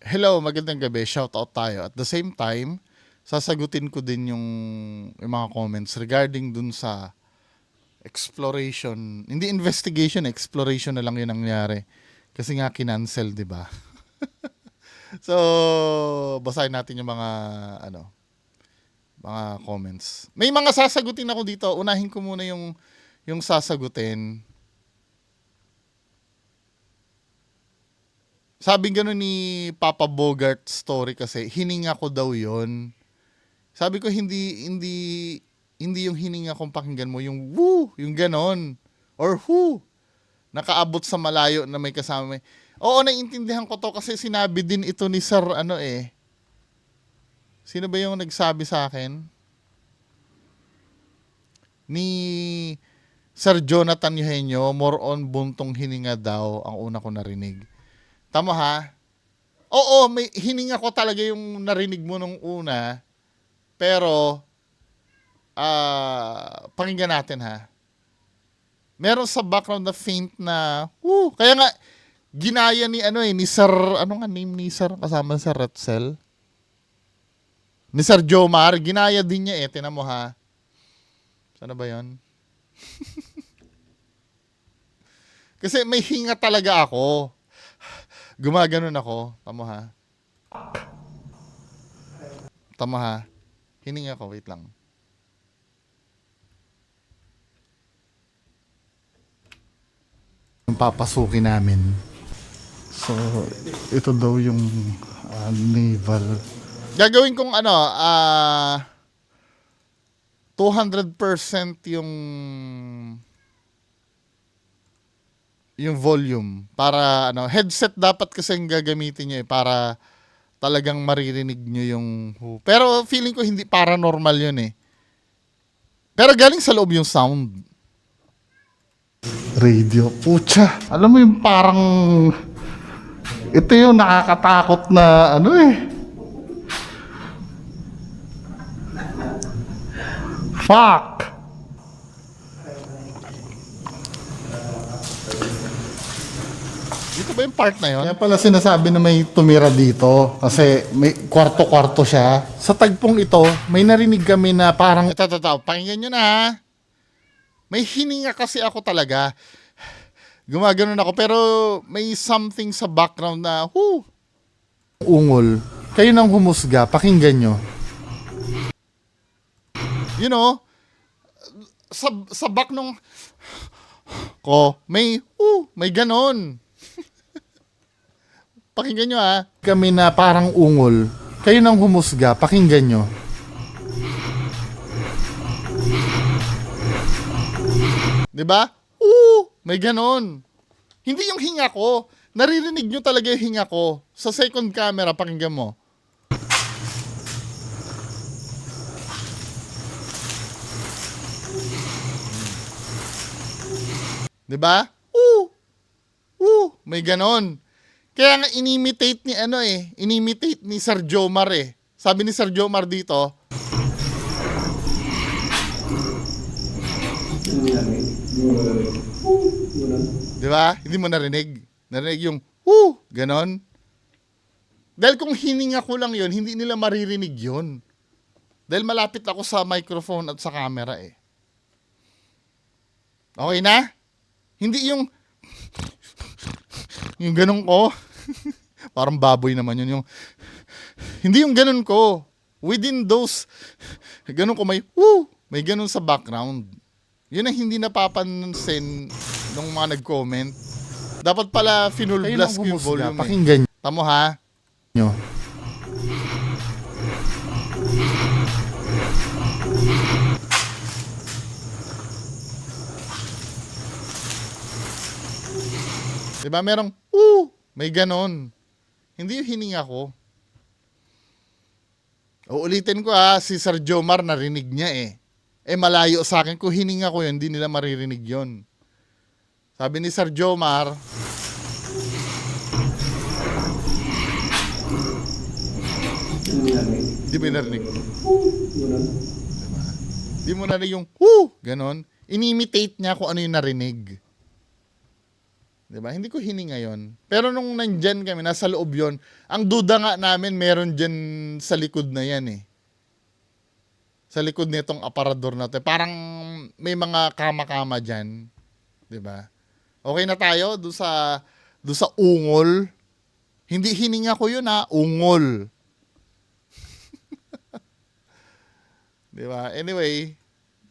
Hello, magandang gabi. Shoutout tayo. At the same time, sasagutin ko din yung mga comments regarding dun sa exploration. Hindi investigation, exploration na lang yun ang nangyari. Kasi nga kinancel, di ba? So, basahin natin yung mga comments. May mga sasagutin ako dito. Unahin ko muna yung sasagutin. Sabi gano'n ni Papa Bogart story kasi, hininga ko daw yon. Sabi ko, hindi yung hininga kong pakinggan mo, yung woo, yung ganon. Or who, nakaabot sa malayo na may kasama. Oo, naiintindihan ko to kasi sinabi din ito ni Sir, Sino ba yung nagsabi sa akin? Ni Sir Jonathan Eugenio, more on buntong hininga daw ang una ko narinig. Tama ha? Oo, may hininga ko talaga yung narinig mo nung una. Pero, pakinggan natin ha. Meron sa background na faint na, kaya nga, ginaya ni Sir, ano nga name ni Sir, kasama sa Retzel? Ni Sir Jomar, ginaya din niya tinan mo ha. Sana ba yon? Kasi may hinga talaga ako. Gumaganon ako. Tama ha. Tama ha. Hininga ko, wait lang. Yung papasukin namin. So, ito daw yung naval. Gagawin kong 200% yung volume para headset dapat kasi yung gagamitin niyo para talagang maririnig niyo yung pero feeling ko hindi paranormal yun pero galing sa loob yung sound. Radio, pucha, alam mo yung parang ito yung nakakatakot na fuck. Dito ba yung part na yun? Kaya pala sinasabi na may tumira dito kasi may kwarto-kwarto siya. Sa tagpong ito, may narinig kami na parang ito, pakinggan nyo na ha. May hininga kasi ako talaga. Gumaganon ako pero may something sa background na ungol. Kayo nang humusga, pakinggan nyo. You know, sa back nung ko, may ganon. Pakinggan nyo ha. Kami na parang ungol. Kayo nang humusga, pakinggan nyo. Diba? May ganon. Hindi yung hinga ko. Naririnig nyo talaga yung hinga ko. Sa second camera, pakinggan mo. Diba? May ganon. Kaya nga inimitate ni inimitate ni Sir Jomar Sabi ni Sir Jomar dito, di ba? Hindi mo narinig. Narinig yung ganon. Dahil kung hininga ko lang yun, hindi nila maririnig yun. Dahil malapit ako sa microphone at sa camera Okay na? Hindi yung ganon ko. Parang baboy naman yun. Hindi yung ganon ko. Within those, ganon ko may ganon sa background. Yun ang hindi napapansin ng mga nag-comment. Dapat pala finul blast ko yung volume. Pakinggan nyo. Tamo ha? Nyo. Diba merong may ganon. Hindi yung hininga ko. Uulitin ko si Sir Jomar narinig niya malayo sa akin. Kung hininga ko yun, hindi nila maririnig yun. Sabi ni Sir Jomar, hindi mo narinig. Hindi mo narinig yung ganon. Inimitate niya kung ano yung narinig. 'Di ba? Hindi ko hininga yon. Pero nung nandyan kami, nasa loob yon, ang duda nga namin meron dyan sa likod na yan eh. Sa likod nitong aparador na to. Parang may mga kama-kama dyan. 'Di ba? Okay na tayo doon sa ungol. Hindi hininga ko yun ha, ungol. 'Di ba? Anyway,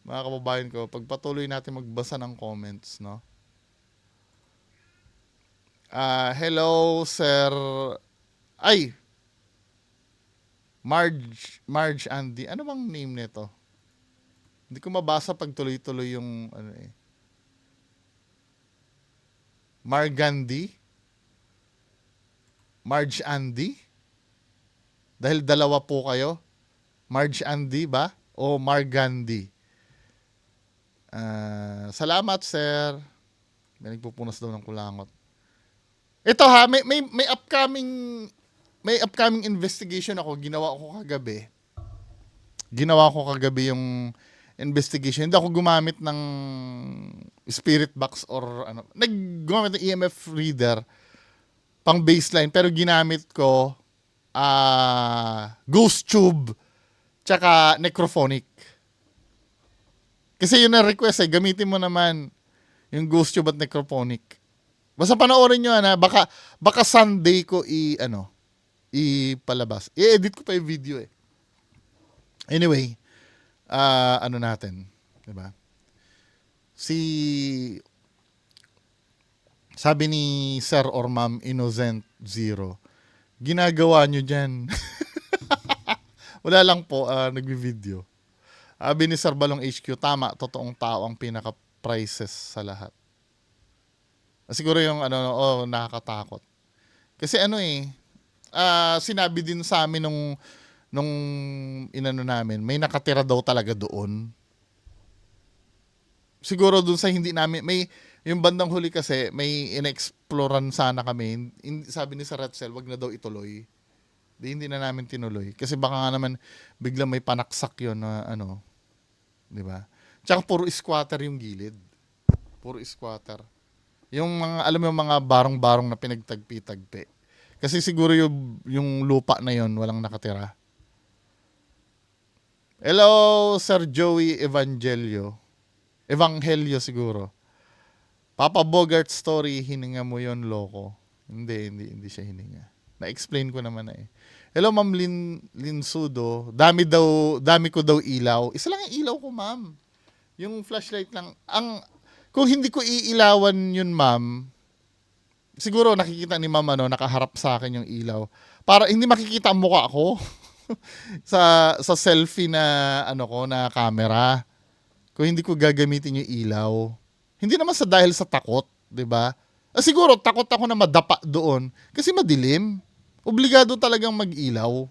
mga kababayan ko, pagpatuloy natin magbasa ng comments, no? Hello, Sir... Ay! Marge Andy. Ano bang name nito? Hindi ko mabasa pag tuloy-tuloy yung... Ano eh. Margandi? Marge Andy? Dahil dalawa po kayo? Marge Andy ba? O Margandi? Salamat, sir. May nagpupunas daw ng kulangot. Ito ha, may upcoming investigation ako. Ginawa ko kagabi yung investigation. Hindi ako gumamit ng spirit box or ano. Gumamit ng EMF reader pang baseline, pero ginamit ko ghost tube tsaka necrophonic. Kasi yun na request eh, gamitin mo naman yung ghost tube at necrophonic. Basta panoorin nyo na, baka Sunday ko ipalabas. I-edit ko pa yung video eh. Anyway, ano natin, 'di ba? Sabi ni Sir or Ma'am Innocent Zero, ginagawa nyo dyan. Wala lang po, nagbi-video. Sabi ni Sir Balong HQ, tama, totoong tao ang pinaka-prices sa lahat. Siguro yung nakakatakot. Kasi sinabi din sa amin nung inano namin, may nakatira daw talaga doon. Siguro doon sa hindi namin, yung bandang huli kasi, may in-exploran sana kami. Sabi ni Sir Ratzel, wag na daw ituloy. Hindi na namin tinuloy. Kasi baka nga naman, biglang may panaksak yon na di ba? Tsaka puro squatter yung gilid. Puro squatter. Yung mga, alam mo yung mga barong-barong na pinagtagpi-tagpi. Kasi siguro yung lupa na yon walang nakatira. Hello, Sir Joey Evangelio siguro. Papa Bogart story, hininga mo yon, loko. Hindi siya hininga. Na-explain ko naman na eh. Hello, Ma'am Lin Sudo. Dami ko daw ilaw. Isa lang ang ilaw ko, ma'am. Yung flashlight lang. Kung hindi ko iilawan yun, ma'am, siguro nakikita ni ma'am, nakaharap sa akin yung ilaw. Para hindi makikita ang mukha ko sa selfie na na camera. Kung hindi ko gagamitin yung ilaw. Hindi naman dahil sa takot, 'di ba? Siguro takot ako na madapa doon kasi madilim. Obligado talagang mag-ilaw.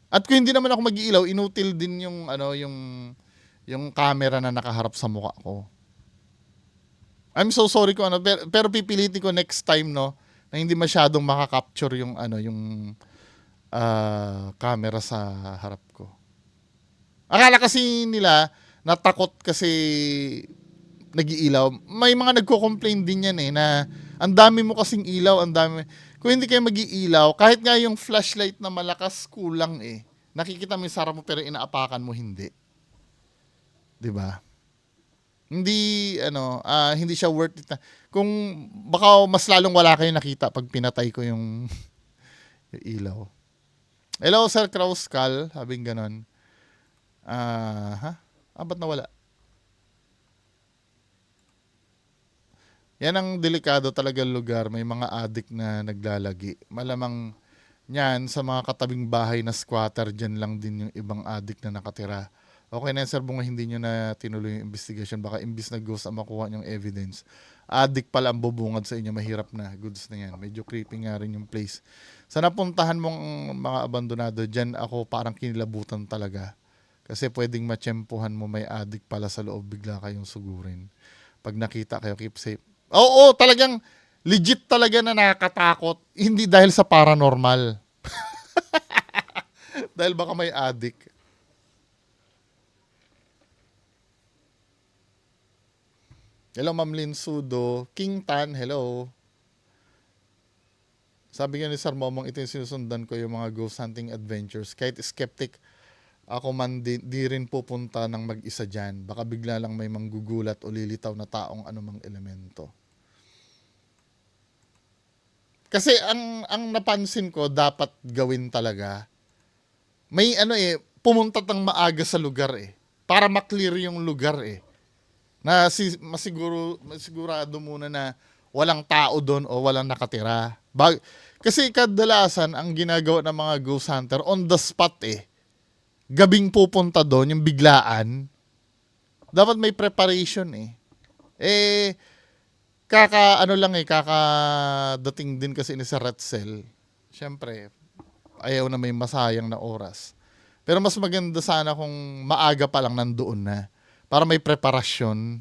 At kung hindi naman ako mag-ilaw, inutil din yung camera na nakaharap sa mukha ko. I'm so sorry ko pero pipilitin ko next time na hindi masyadong makaka-capture yung camera sa harap ko. Akala kasi nila natakot kasi nag-iilaw. May mga nagko-complain din yan eh na ang dami mo kasing ilaw, ang dami. Kung hindi kayo mag-iilaw, kahit nga yung flashlight na malakas, kulang eh. Nakikita mo yung sarap mo pero inaapakan mo hindi. 'Di ba? Hindi hindi siya worth it. Kung baka mas lalong wala kayo nakita pag pinatay ko yung ilaw. Hello, Sir Krauskal, habing ganon. Ba't nawala? Yan ang delikado talaga lugar. May mga adik na naglalagi. Malamang yan sa mga katabing bahay na squatter, dyan lang din yung ibang adik na nakatira. Okay na yan, sir, bunga hindi nyo na tinuloy yung investigation. Baka imbis na ghost ang makuha nyong evidence. Adik pala ang bubungad sa inyo. Mahirap na. Goods na yan. Medyo creepy nga rin yung place. Sa napuntahan mong mga abandonado, dyan ako parang kinilabutan talaga. Kasi pwedeng matsyempohan mo may adik pala sa loob. Bigla kayong sugurin. Pag nakita kayo, keep safe. Oo, talagang legit talaga na nakakatakot. Hindi dahil sa paranormal. Dahil baka may adik. Hello, Ma'am Lynn Sudo. King Tan, hello. Sabi nga ni Sir Momong, ito yung sinusundan ko yung mga ghost hunting adventures. Kahit skeptic ako man, di rin pupunta ng mag-isa dyan. Baka bigla lang may manggugulat o lilitaw na taong anumang elemento. Kasi ang napansin ko, dapat gawin talaga, may pumunta tang maaga sa lugar para maklear yung lugar na masigurado muna na walang tao doon o walang nakatira. Kasi kadalasan ang ginagawa ng mga ghost hunter on the spot gabing pupunta doon, yung biglaan. Dapat may preparation kakadating din kasi ni sa Retzel. Siyempre, ayaw na may masayang na oras. Pero mas maganda sana kung maaga pa lang nandoon na para may preparasyon.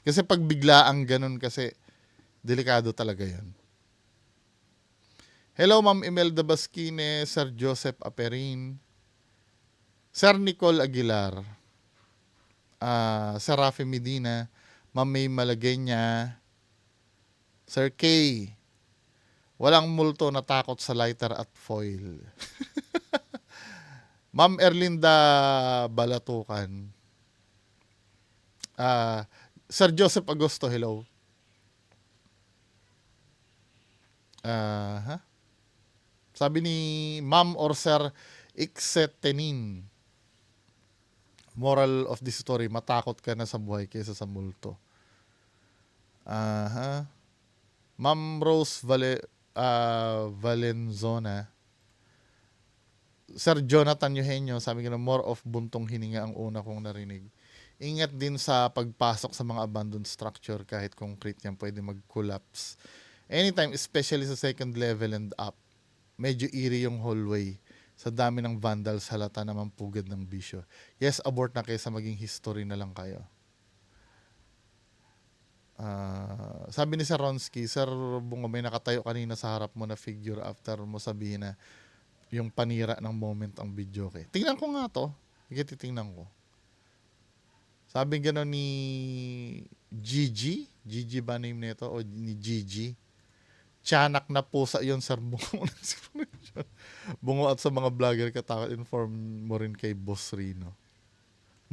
Kasi pag biglaang ganun kasi, delikado talaga yun. Hello, Ma'am Imelda Basquine, Sir Joseph Aperin, Sir Nicole Aguilar, Sir Rafi Medina, Ma'am May Malagueña, Sir K, walang multo na takot sa lighter at foil. Ma'am Erlinda Balatukan, Sir Joseph Agosto, hello. Sabi ni Ma'am or Sir Iksetenin, moral of the story, matakot ka na sa buhay kaysa sa multo. Ma'am Rose Valenzona, Sir Jonathan Eugenio, sabi ko na more of buntong hininga ang una kong narinig. Ingat din sa pagpasok sa mga abandoned structure kahit concrete yan, pwede mag-collapse. Anytime, especially sa second level and up, medyo eerie yung hallway. Sa dami ng vandals, halata naman pugad ng bisyo. Yes, abort na kaysa maging history na lang kayo. Sabi ni Sir Ronsky, Sir Bungo, may nakatayo kanina sa harap mo na figure after mo sabihin na yung panira ng moment ang video kay. Tingnan ko nga to. Sige, titingnan ko. Sabi gano'n ni Gigi. Gigi ba name nito? O ni Gigi? Tiyanak na pusa yun, Sir Bungo. Bungo at sa mga vlogger katakot, inform mo rin kay Boss Rino.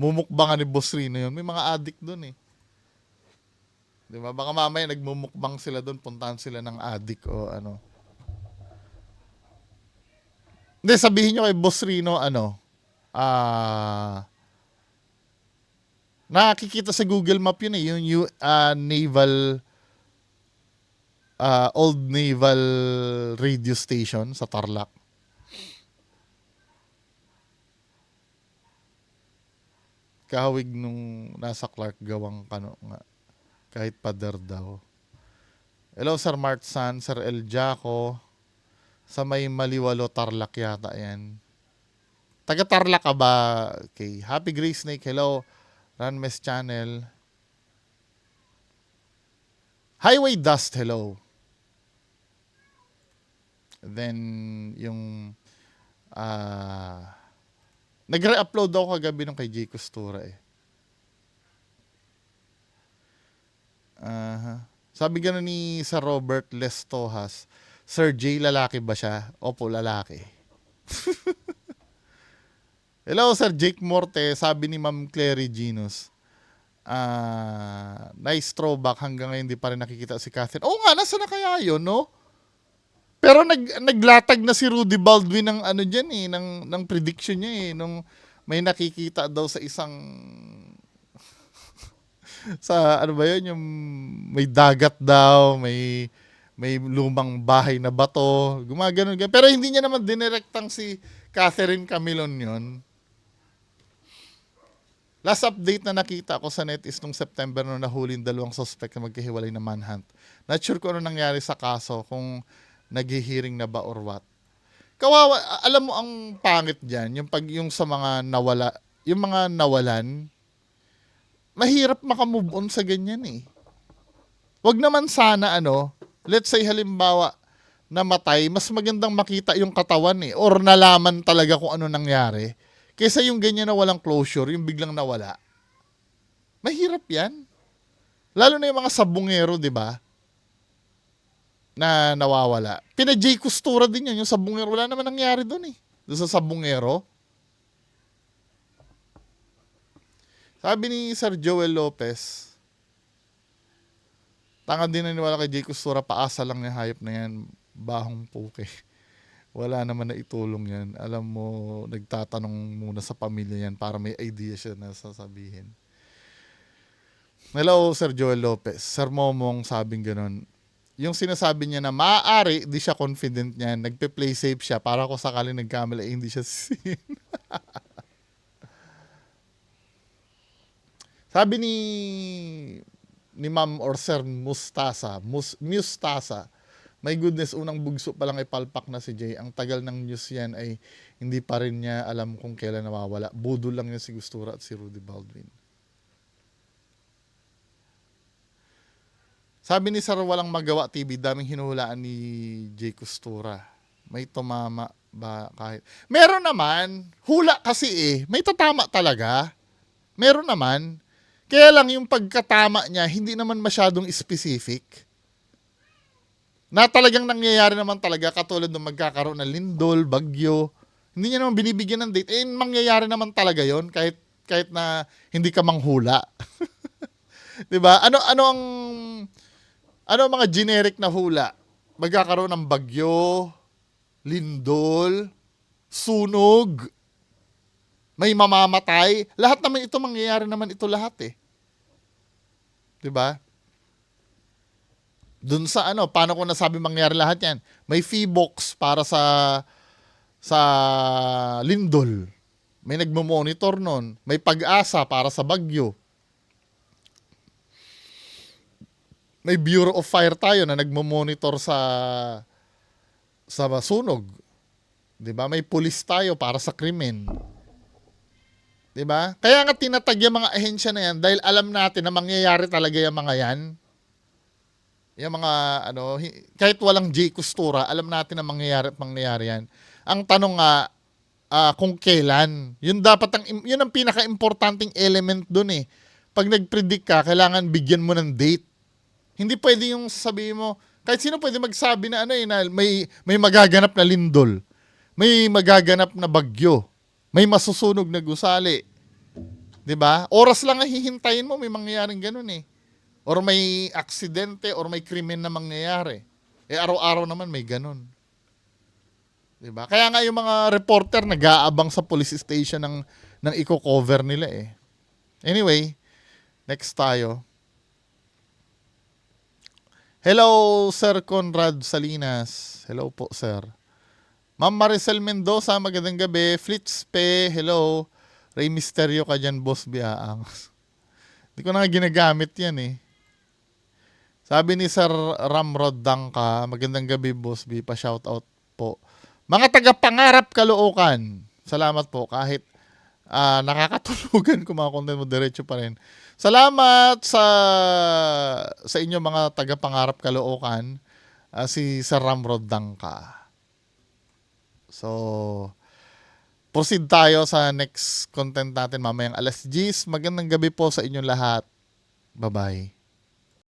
Mumukbangan ni Boss Rino yun. May mga addict dun Diba? Baka mamaya nagmumukbang sila doon, puntahan sila ng addict o ano. Hindi, sabihin nyo kay Boss Rino, nakikita sa Google Map yun yung naval, old naval radio station sa Tarlac. Kahawig nung nasa Clark gawang kano nga. Kahit pader daw. Hello, Sir Mart San, Sir El Jaco. Sa may Maliwalo, Tarlac yata yan. Taga Tarlac ka ba? Okay. Happy Gray Snake, hello. Ranmes Channel. Highway Dust, hello. Then, yung nagre-upload daw kagabi ng kay Jay Costura Sabi gano'n ni Sir Robert Lestohas, Sir J, lalaki ba siya? Opo, lalaki. Hello, Sir Jake Morte. Sabi ni Ma'am Clary Genus, nice throwback. Hanggang ngayon di pa rin nakikita si Catherine. Oo nga, nasa na kaya yun, no? Pero naglatag na si Rudy Baldwin ng dyan ng prediction niya nung may nakikita daw sa isang sa ano ba yun, yung may dagat daw, may lumang bahay na bato, gumagano. Pero hindi niya naman dinirektang si Catherine Camilon yun. Last update na nakita ko sa net is nung September nung nahulin 2 suspect na magkahiwalay na manhunt. Not sure kung ano nangyari sa kaso, kung naghihiring na ba or what. Kawawa, alam mo ang pangit dyan, yung sa mga nawala, yung mga nawalan, mahirap makamove on sa ganyan Wag naman sana let's say halimbawa namatay, mas magandang makita yung katawan or nalaman talaga kung ano nangyari kaysa yung ganyan na walang closure, yung biglang nawala. Mahirap yan. Lalo na yung mga sabungero, di ba? Na nawawala. Pina-J Costura din yan, yung sabungero. Wala naman nangyari doon eh. Doon sa sabungero. Sabi ni Sir Joel Lopez, tanga din naniwala kay J Costura, paasa lang yung hayop na yan. Bahong puke. Wala naman na itulong yan. Alam mo, nagtatanong muna sa pamilya yan para may idea siya na sasabihin. Hello, Sir Joel Lopez. Sir Momong sabing ganun. Yung sinasabi niya na maaari, di siya confident niyan. Nagpe-play safe siya para kung sakali nagkamali, hindi siya sin. Sabi ni Ma'am or Sir Mustasa, my goodness, unang bugso pa lang ay palpak na si Jay. Ang tagal ng news yan ay hindi pa rin niya alam kung kailan nawawala. Budol lang yan si Gustura at si Rudy Baldwin. Sabi ni Sir Walang Magawa TV, daming hinuhulaan ni Jay Costura. May tumama ba kahit? Meron naman. Hula kasi eh. May tatama talaga. Meron naman. Kaya lang yung pagkatama niya, hindi naman masyadong specific. Na talagang nangyayari naman talaga katulad ng magkakaroon ng lindol, bagyo. Hindi niya naman binibigyan ng date. Eh, mangyayari naman talaga yon kahit na hindi ka manghula. 'Di ba? Ano ang mga generic na hula? Magkakaroon ng bagyo, lindol, sunog, may mamamatay. Lahat naman ito mangyayari naman ito lahat eh. 'Di ba? Dun sa paano ko nasabi mangyayari lahat 'yan? May fee-box para sa lindol. May nagmo-monitor nun. May pag-asa para sa bagyo. May Bureau of Fire tayo na nagmo-monitor sa sunog. 'Di ba? May pulis tayo para sa krimen. 'Di ba? Kaya nga tinatag yung mga ahensya na yan dahil alam natin na mangyayari talaga yung mga yan. Yung mga kahit walang J Costura, alam natin na mangyayari yan. Ang tanong nga kung kailan. Yun ang pinaka-importanting element doon eh. Pag nag-predict ka, kailangan bigyan mo ng date. Hindi pwede yung sasabihin mo, kahit sino pwede magsabi na na may magaganap na lindol, may magaganap na bagyo, may masusunog na gusali. 'Di ba? Oras lang ang hihintayin mo, may mangyayaring ganun eh. Or may aksidente or may krimen na mangyayari. Eh araw-araw naman may ganun. 'Di ba? Kaya nga yung mga reporter nag-aabang sa police station ng i-cover nila eh. Anyway, next tayo. Hello, Sir Conrad Salinas. Hello po, sir. Ma'am Maricel Mendoza, magandang gabi. Flitspe, hello. Ray Mysterio ka dyan, boss biaang. Hindi ko na ginagamit yan eh. Sabi ni Sir Ramrod Dangka, magandang gabi, boss B. Pa-shoutout po. Mga taga-pangarap Caloocan, salamat po. Kahit nakakatulugan kung mga content mo, diretso pa rin. Salamat sa inyo mga taga-pangarap Caloocan, si Sir Ramrod Dangka. So, proceed tayo sa next content natin mamayang 10:00. Magandang gabi po sa inyong lahat. Bye-bye.